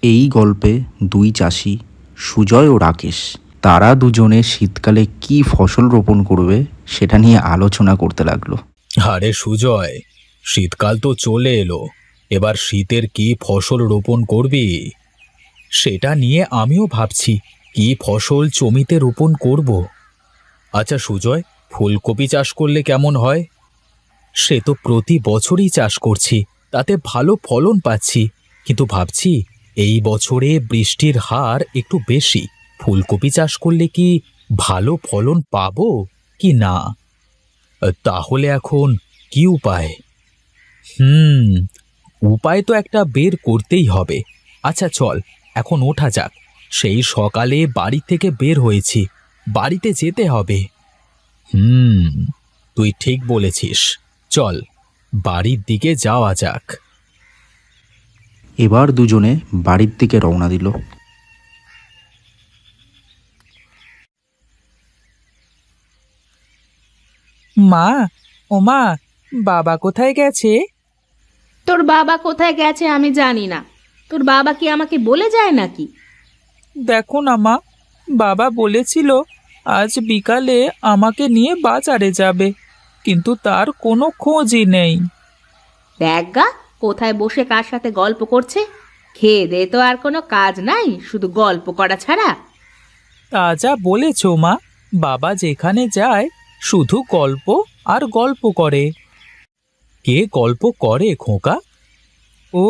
এই গল্পে দুই চাষি সুজয় ও রাকেশ তারা দুজনে শীতকালে কি ফসল রোপণ করবে সেটা নিয়ে আলোচনা করতে লাগলো। আরে সুজয়, শীতকাল তো চলে এলো। এবার শীতের কি ফসল রোপণ করবি? সেটা নিয়ে আমিও ভাবছি কি ফসল জমিতে রোপণ করব। আচ্ছা সুজয়, ফুলকপি চাষ করলে কেমন হয়? সে তো প্রতি বছরই চাষ করছি, তাতে ভালো ফলন পাচ্ছি। কিন্তু ভাবছি এই বছরে বৃষ্টির হার একটু বেশি। ফুলকপি চাষ করলে কি ভালো ফলন পাবো কি না? তাহলে এখন কি উপায়? হুম, উপায় তো একটা বের করতেই হবে। আচ্ছা চল, এখন ওঠা যাক। সেই সকালে বাড়ি থেকে বের হয়েছি, বাড়িতে যেতে হবে। হুম, তুই ঠিক বলেছিস। চল, বাড়ির দিকে যাওয়া যাক। এবার দুজনে বাড়ির দিকে রওনা দিল। মা, ও মা, বাবা কোথায় গেছে? তোর বাবা কোথায় গেছে আমি জানি না। তোর বাবা কি আমাকে বলে যায় নাকি? দেখো না মা, বাবা বলেছিল আজ বিকালে আমাকে নিয়ে বাজারে যাবে, কিন্তু তার কোনো খোঁজই নেই। দেখ গা, কোথায় বসে কার সাথে গল্প করছে। খেয়ে দে তো আর কোনো কাজ নাই, শুধু গল্প করা ছাড়া। তা যা বলেছ মা, বাবা যেখানে যায় শুধু গল্প আর গল্প করে। কে গল্প করে খোকা? ও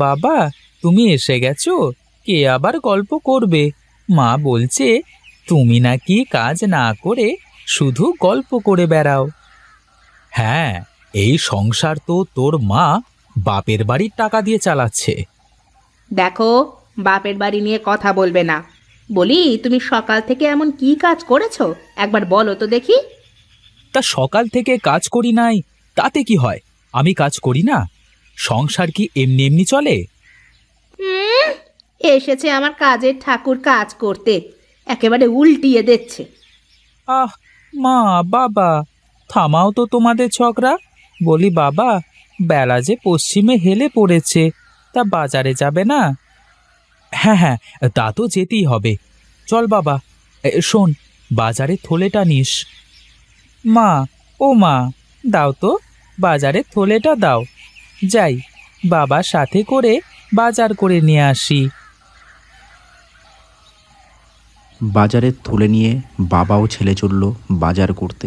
বাবা, তুমি এসে গেছো। কে আবার গল্প করবে? মা বলছে তুমি নাকি কাজ না করে শুধু গল্প করে বেড়াও। হ্যাঁ, এই সংসার তো তোর মা বাপের বাড়ির টাকা দিয়ে চালাচ্ছে। দেখো, বাপের বাড়ি নিয়ে কথা বলবে না। বলি, তুমি সকাল থেকে এমন কি কাজ করেছো একবার বলো তো দেখি। তা সকাল থেকে কাজ করি নাই, তাতে কি হয়? আমি কাজ করি না? সংসার কি এমনি এমনি চলে? হুম, এসেছে আমার কাজের ঠাকুর কাজ করতে, একেবারে উল্টিয়ে দিচ্ছে। আহ মা, বাবা, থামাও তো তোমাদের ঝগড়া। বলি বাবা, বেলা যে পশ্চিমে হেলে পড়েছে, তা বাজারে যাবে না? হ্যাঁ হ্যাঁ, তা তো যেতেই হবে। চল বাবা, শোন, বাজারে থলেটা নিস। মা, ও মা, দাও তো, বাজারে থলেটা দাও। যাই, বাবার সাথে করে বাজার করে নিয়ে আসি। বাজারের থলে নিয়ে বাবা ও ছেলে চলল বাজার করতে।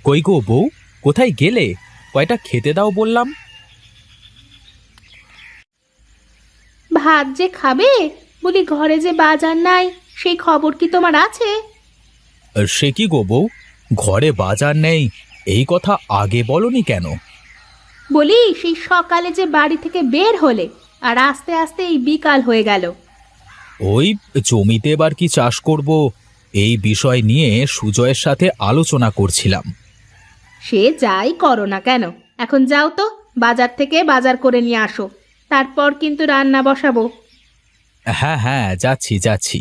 কই গো বউ, কোথায় গেলে? কয়টা খেতে দাও বললাম। ভাত যে খাবে, বলি ঘরে যে বাজার নাই, সেই খবর কি তোমার আছে? সে কি গো বউ, ঘরে বাজার নেই এই কথা আগে বলনি কেন? বলি, সেই সকালে যে বাড়ি থেকে বের হলে, আর আস্তে আস্তে এই বিকাল হয়ে গেল। ওই জমিতে এবার কি চাষ করব, এই বিষয় নিয়ে সুজয়ের সাথে আলোচনা করছিলাম। সে যাই করো না কেন, এখন যাও তো, বাজার থেকে বাজার করে নিয়ে আসো। তারপর কিন্তু রান্না বসাবো। হ্যাঁ হ্যাঁ, যাচ্ছি যাচ্ছি।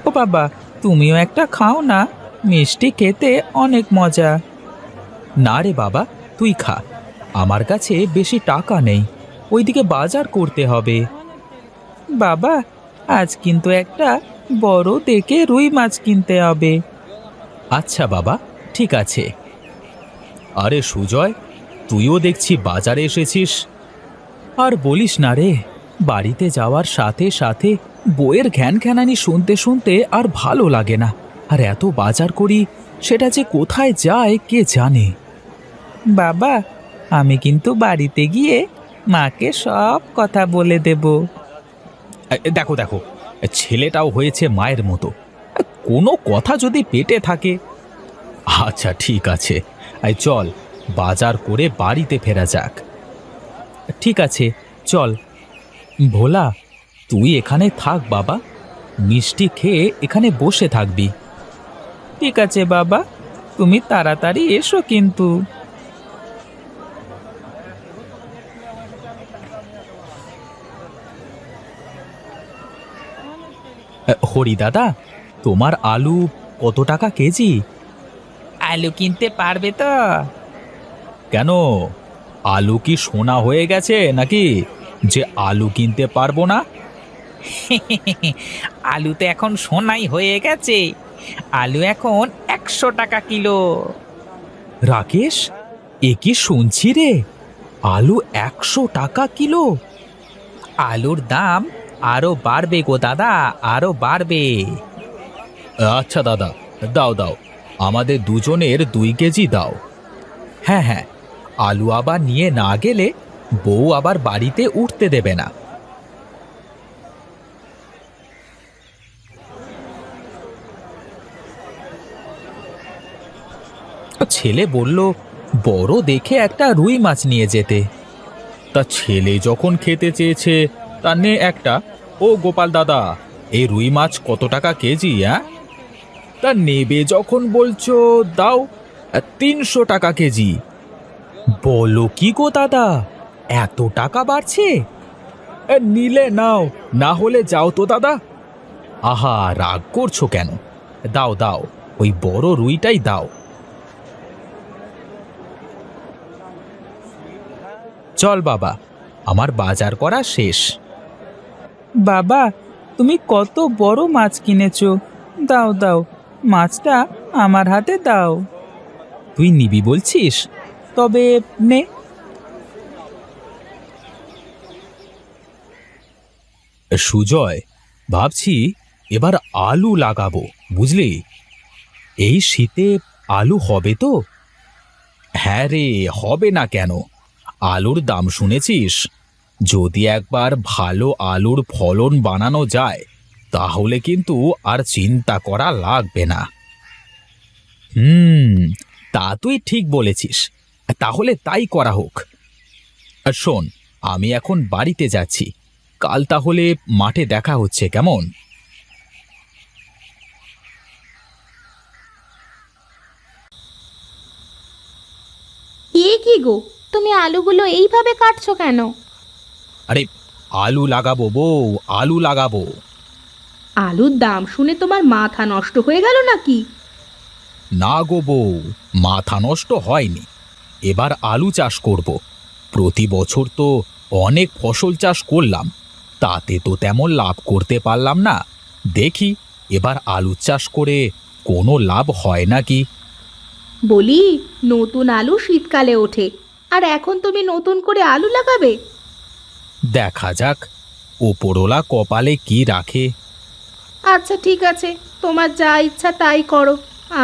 ও বাবা, তুমিও একটা খাও না, মিষ্টি খেতে অনেক মজা। না রে বাবা, তুই খা। আমার কাছে বেশি টাকা নেই, ওইদিকে বাজার করতে হবে। বাবা, আজ কিন্তু একটা বড় দেখে রুই মাছ কিনতে হবে। আচ্ছা বাবা, ঠিক আছে। আরে সুজয়, তুইও দেখছি বাজারে এসেছিস। আর বলিস না রে, বাড়িতে যাওয়ার সাথে সাথে বইয়ের ঘ্যানঘ্যানানি শুনতে শুনতে আর ভালো লাগে না। আর এত বাজার করি, সেটা যে কোথায় যায় কে জানে। বাবা, আমি কিন্তু বাড়িতে গিয়ে মাকে সব কথা বলে দেব। দেখো দেখো, ছেলেটাও হয়েছে মায়ের মতো। কোনো কথা যদি পেটে থাকে। আচ্ছা ঠিক আছে, চল, বাজার করে বাড়িতে ফেরা যাক। ঠিক আছে, চল। ভোলা, তুই এখানে থাক বাবা, মিষ্টি খেয়ে এখানে বসে থাকবি। ঠিক আছে বাবা, তুমি তাড়াতাড়ি এসো কিন্তু। হরি দাদা, তোমার আলু কত টাকা কেজি? আলু কিনতে পারবে তো? কেন, আলু কি সোনা হয়ে গেছে নাকি যে আলু কিনতে পারবো না? আলু তো এখন সোনাই হয়ে গেছে। আলু এখন 100 টাকা কিলো। রাকেশ, এ কি শুনছি রে, আলু 100 টাকা কিলো? আলুর দাম আরো বাড়বে গো দাদা, আরো বাড়বে। আচ্ছা দাদা, দাও দাও, আমাদের দুজনের 2 কেজি দাও। হ্যাঁ হ্যাঁ, আলু আবার নিয়ে না গেলে বউ আবার বাড়িতে উঠতে দেবে না। ছেলে বলল বড় দেখে একটা রুই মাছ নিয়ে যেতে। তা ছেলে যখন খেতে চেয়েছে, তা নে একটা। ও গোপাল দাদা, এই রুই মাছ কত টাকা কেজি? তা নেবে যখন বলছো দাও, 300 টাকা কেজি। বলো কি গো দাদা, এত টাকা বাড়ছে? নিলে নাও, না হলে যাও তো দাদা। আহা, রাগ করছো কেন? দাও দাও, ওই বড় রুইটাই দাও। চল বাবা, আমার বাজার করা শেষ। বাবা, তুমি কত বড় মাছ কিনেছো, দাও দাও, মাছটা আমার হাতে দাও। তুই নিবি বলছিস? তবে নে। সুজয়, ভাবছি এবার আলু লাগাবো, বুঝলি? এই শীতে আলু হবে তো? হ্যাঁ রে, হবে না কেন? আলুর দাম শুনেছিস? যদি একবার ভালো আলুর ফলন বানানো যায়, তাহলে কিন্তু আর চিন্তা করা লাগবে না। তা তুই ঠিক বলেছিস, তাহলে তাই করা হোক। আর শোন, আমি এখন বাড়িতে যাচ্ছি, কাল তাহলে মাঠে দেখা হচ্ছে, কেমন? এ কি গো, তুমি আলুগুলো এইভাবে কাটছো কেন? আরে, আলু লাগাবো বউ, আলু লাগাবো। আলুর দাম শুনে তোমার মাথা নষ্ট হয়ে গেল নাকি? না গো বউ, মাথা নষ্ট হয়নি। এবার আলু চাষ করব। প্রতি বছর তো অনেক ফসল চাষ করলাম, তাতে তো তেমন লাভ করতে পারলাম না। দেখি এবার আলু চাষ করে কোনো লাভ হয় নাকি। বলি, নতুন আলু শীতকালে ওঠে, আর এখন তুমি নতুন করে আলু লাগাবে? দেখা যাক, ওপরওয়ালা কপালে কি রাখে। আচ্ছা ঠিক আছে, তোমার যা ইচ্ছা তাই করো।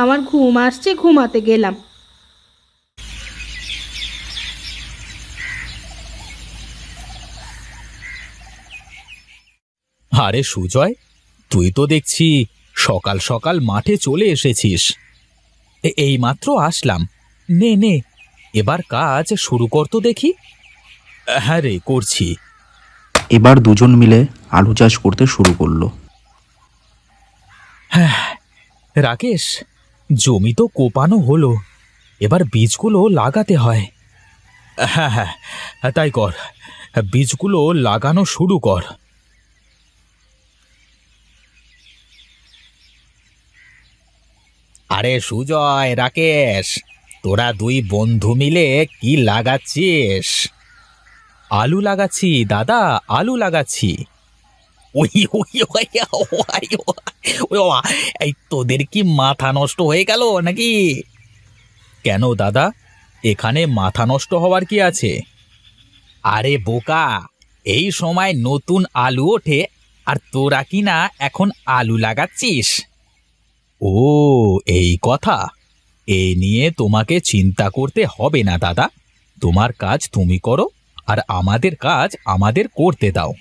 আমার ঘুম আসছে, ঘুমাতে গেলাম। আরে সুজয়, তুই তো দেখছি সকাল সকাল মাঠে চলে এসেছিস। এইমাত্র আসলাম। নে নে, এবার কাজ শুরু কর তো দেখি। হ্যাঁ রে, করছি। এবার দুজন মিলে আলু চাষ করতে শুরু করলো। রাকেশ, জমি তো কোপানো হলো, এবার বীজগুলো লাগাতে হয়। হ্যাঁ হ্যাঁ, তাই কর, বীজগুলো লাগানো শুরু কর। আরে সুজয়, রাকেশ, তোরা দুই বন্ধু মিলে কি লাগাচ্ছিস? আলু লাগাচ্ছি দাদা, আলু লাগাচ্ছি। ওই ওই ওই ওই ওই ওই, এই তোদের কি মাথা নষ্ট হয়ে গেল নাকি? কেন দাদা, এখানে মাথা নষ্ট হওয়ার কি আছে? আরে বোকা, এই সময় নতুন আলু ওঠে, আর তোরা কি না এখন আলু লাগাচ্ছিস? ও, এই কথা। এই নিয়ে তোমাকে চিন্তা করতে হবে না দাদা, তোমার কাজ তুমি করো, আর আমাদের কাজ আমাদের করতে দাও।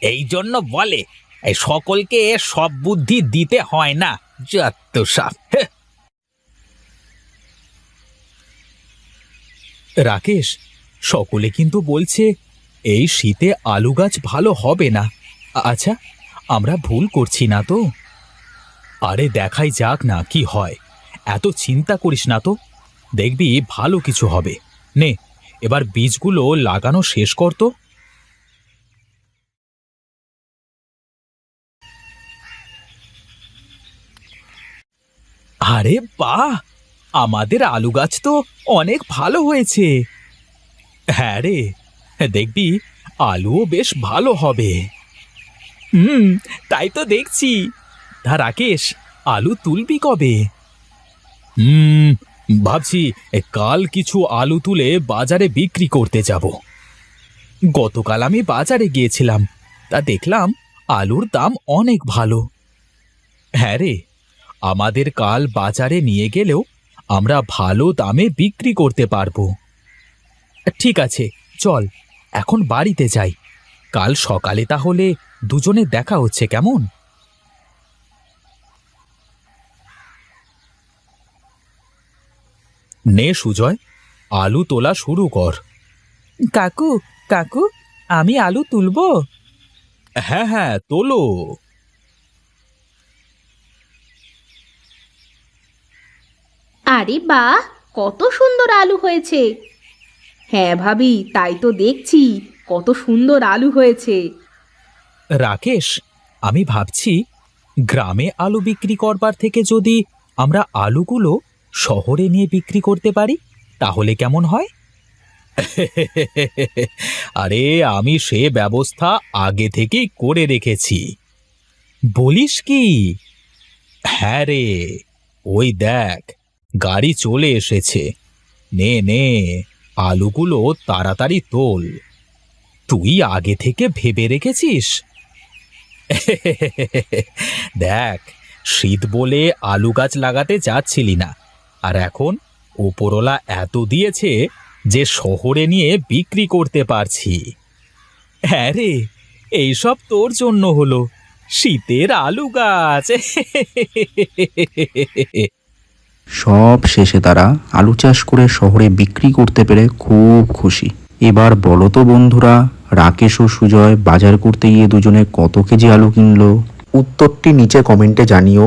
এই জন্য বলে, এই সকলকে সব বুদ্ধি দিতে হয় না, যত সব। রাকেশ, সকলে কিন্তু বলছে এই শীতে আলু গাছ ভালো হবে না। আচ্ছা, আমরা ভুল করছি না তো? আরে দেখাই যাক না কি হয়, এত চিন্তা করিস না তো, দেখবি ভালো কিছু হবে। নে, এবার বীজগুলো লাগানো শেষ কর তো। আরে বাহ, আমাদের আলু গাছ তো অনেক ভালো হয়েছে। হ্যাঁ রে, দেখবি আলুও বেশ ভালো হবে। তাই তো দেখছি। তা রাকেশ, আলু তুলবি কবে? ভাবছি কাল কিছু আলু তুলে বাজারে বিক্রি করতে যাব। গতকাল আমি বাজারে গিয়েছিলাম, তা দেখলাম আলুর দাম অনেক ভালো। হ্যাঁ রে, আমাদের কাল বাজারে নিয়ে গেলেও আমরা ভালো দামে বিক্রি করতে পারবো। ঠিক আছে, চল এখন বাড়িতে যাই। কাল সকালে তাহলে দুজনে দেখা হচ্ছে, কেমন? নে সুজয়, আলু তোলা শুরু কর। কাকু কাকু, আমি আলু তুলবো? হ্যাঁ হ্যাঁ, তোলো। আরে বাহ, কত সুন্দর আলু হয়েছে। হ্যাঁ ভাবি, তাই তো দেখছি, কত সুন্দর আলু হয়েছে। রাকেশ, আমি ভাবছি গ্রামে আলু বিক্রি করবার থেকে যদি আমরা আলুগুলো শহরে নিয়ে বিক্রি করতে পারি তাহলে কেমন হয়? আরে আমি সে ব্যবস্থা আগে থেকেই করে রেখেছি। বলিস কি? হ্যাঁ রে, ওই দেখ গাড়ি চলে এসেছে। নে নে, আলুগুলো তাড়াতাড়ি তোল। তুই আগে থেকে ভেবে রেখেছিস? দেখ, শীত বলে আলু গাছ লাগাতে চাচ্ছিলি না, আর এখন ওপরওয়ালা এত দিয়েছে যে শহরে নিয়ে বিক্রি করতে পারছি। হ্যাঁ রে, এইসব তোর জন্য হলো, শীতের আলু গাছ। সব শেষে তারা আলু চাষ করে শহরে বিক্রি করতে পেরে খুব খুশি। এবার বলো তো বন্ধুরা, রাকেশ ও সুজয় বাজার করতে গিয়ে দুজনে কত কেজি আলু কিনলো? উত্তরটি নিচে কমেন্টে জানিও।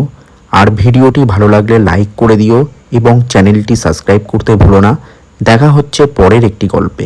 আর ভিডিওটি ভালো লাগলে লাইক করে দিও এবং চ্যানেলটি সাবস্ক্রাইব করতে ভুলো না। দেখা হচ্ছে পরের একটি গল্পে।